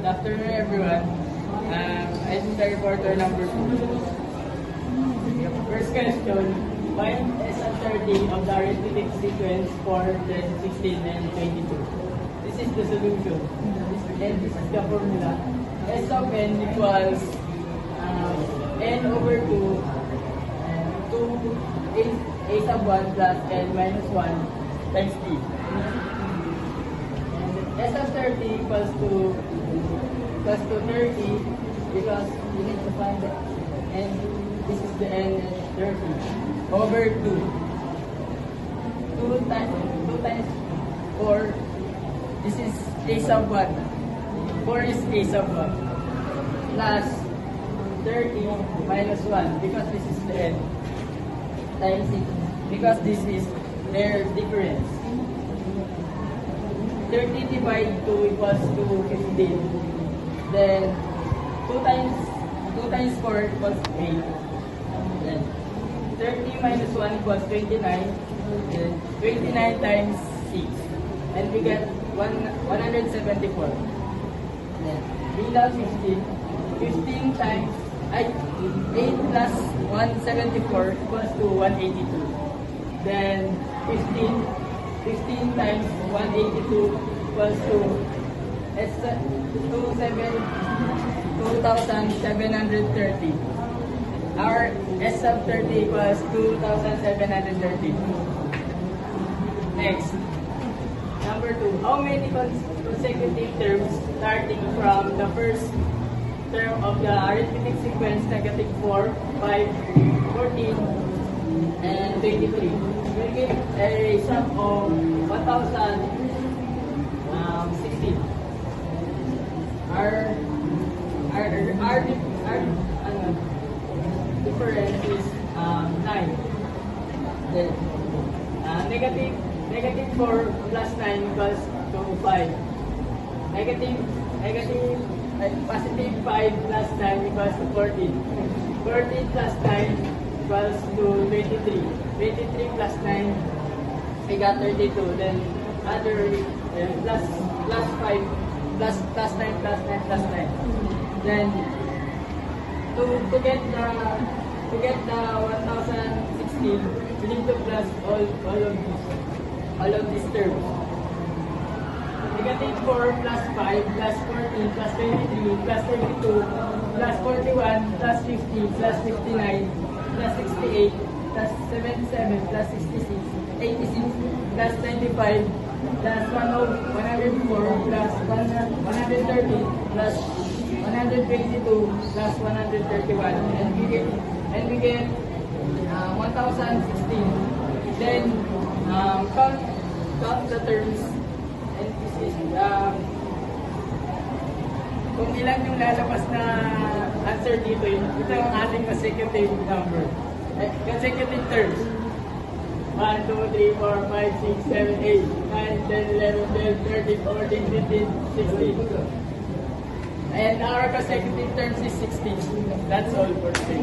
Good afternoon, everyone. I'm the reporter number 2. First question, find SR30 of the arithmetic sequence for the 16 and 22. This is the solution. And this is the formula. S of n equals n over 2 a sub 1 plus n minus 1 times t. S of 30 equals to 30 because you need to find the n. This is the n 30 over 2. 2 times 4. This is a sub 1. 4 is a sub 1 plus 30 minus 1 because this is the n times it because this is their difference. 30 divided 2 equals to 15. Then 2 times 4 equals 8. Then 30 minus 1 equals 29. Then 29 times 6. And we get 174. Then bring down 15. 15 times 8 plus 174 equals to 182. Then 15 times 182 equals to 2,730. Our S sub 30 equals 2,730. Next, number 2. How many consecutive terms starting from the first term of the arithmetic sequence negative 4, 5, 14, and 23? We'll give a sum of 1,016. Our difference is 9. Then negative 4 plus 9 equals to 5. Positive 5 plus 9 equals to 14. 14 plus 9 equals to 23. 23 plus 9, I got 32. Then other plus 5 plus 9 plus 9 plus 9. Then to get the 1016, we need to plus all of these terms. Negative 4 plus 5 plus 14 plus 23 plus 32 plus 41 plus 50 plus 59 plus 68 plus 77 plus 66 86 plus 95 plus 104 plus 130 plus 122 plus 131 and we get 1016. Then count the terms. And this is kung ilan yung lalabas na answer dito, ito ang ating consecutive number. Consecutive terms. 1, 2, 3, 4, 5, 6, 7, 8, 9, 10, 11, 12, 13, 14, 15, 16. And our consecutive terms is 16. That's all for today.